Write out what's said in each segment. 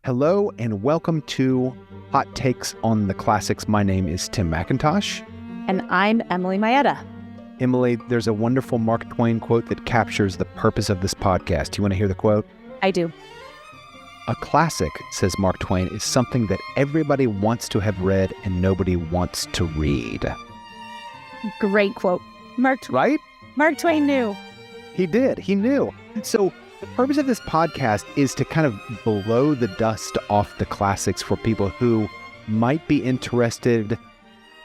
Hello and welcome to Hot Takes on the Classics. My name is Tim McIntosh. And I'm Emily Maeda. Emily, there's a wonderful Mark Twain quote that captures the purpose of this podcast. You want to hear the quote? I do. A classic, says Mark Twain, is something that everybody wants to have read and nobody wants to read. Great quote. Right? Mark Twain knew. He did. He knew. So the purpose of this podcast is to kind of blow the dust off the classics for people who might be interested,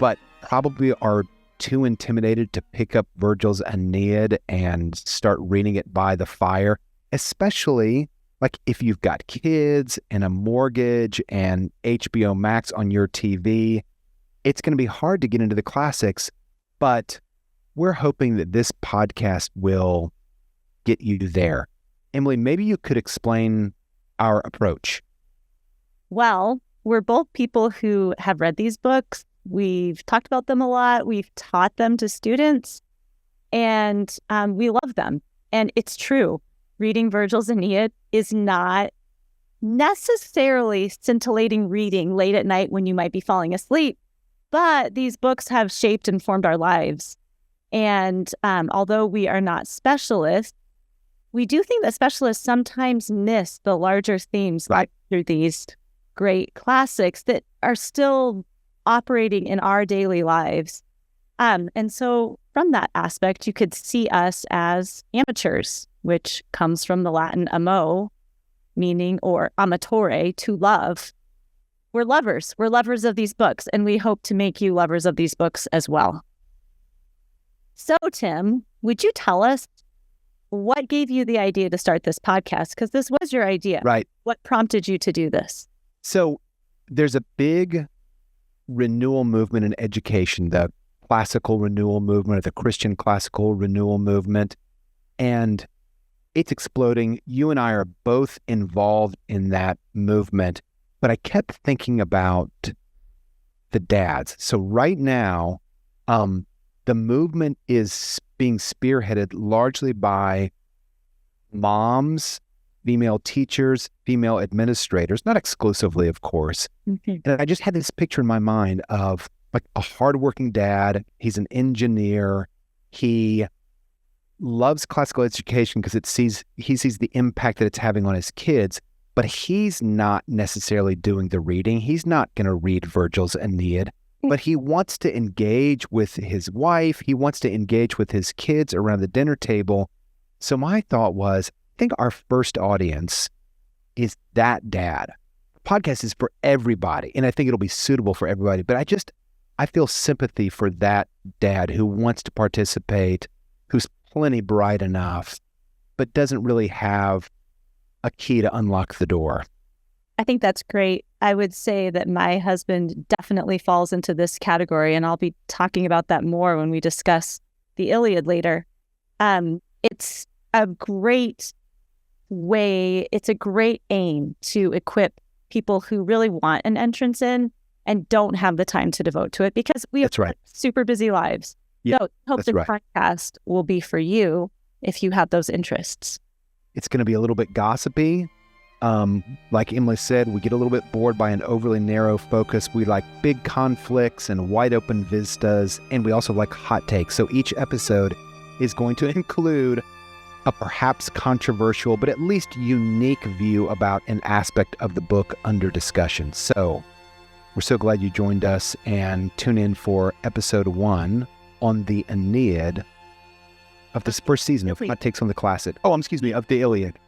but probably are too intimidated to pick up Virgil's Aeneid and start reading it by the fire, especially like if you've got kids and a mortgage and HBO Max on your TV. It's going to be hard to get into the classics, but we're hoping that this podcast will get you there. Emily, maybe you could explain our approach. Well, we're both people who have read these books. We've talked about them a lot. We've taught them to students, and we love them. And it's true. Reading Virgil's Aeneid is not necessarily scintillating reading late at night when you might be falling asleep, but these books have shaped and formed our lives. And although we are not specialists, we do think that specialists sometimes miss the larger themes right through these great classics that are still operating in our daily lives. And so from that aspect, you could see us as amateurs, which comes from the Latin amo, meaning, or amatore, to love. We're lovers. We're lovers of these books, and we hope to make you lovers of these books as well. So, Tim, would you tell us what gave you the idea to start this podcast? Because this was your idea. Right. What prompted you to do this? So there's a big renewal movement in education, the classical renewal movement, or the Christian classical renewal movement, and it's exploding. You and I are both involved in that movement, but I kept thinking about the dads. So right now, the movement is being spearheaded largely by moms, female teachers, female administrators, not exclusively, of course. Mm-hmm. And I just had this picture in my mind of like a hardworking dad. He's an engineer. He loves classical education because he sees the impact that it's having on his kids, but he's not necessarily doing the reading. He's not going to read Virgil's Aeneid. But he wants to engage with his wife. He wants to engage with his kids around the dinner table. So my thought was, I think our first audience is that dad. The podcast is for everybody, and I think it'll be suitable for everybody. But I feel sympathy for that dad who wants to participate, who's plenty bright enough, but doesn't really have a key to unlock the door. I think that's great. I would say that my husband definitely falls into this category, and I'll be talking about that more when we discuss the Iliad later. It's a great way, it's a great aim to equip people who really want an entrance in and don't have the time to devote to it, because we have super busy lives. Yeah, so I hope the podcast will be for you if you have those interests. It's going to be a little bit gossipy. Like Emily said, we get a little bit bored by an overly narrow focus. We like big conflicts and wide open vistas, and we also like hot takes. So each episode is going to include a perhaps controversial, but at least unique view about an aspect of the book under discussion. So we're so glad you joined us, and tune in for episode 1 on the Aeneid of this first season of Hot Takes on the Classic. Of the Iliad.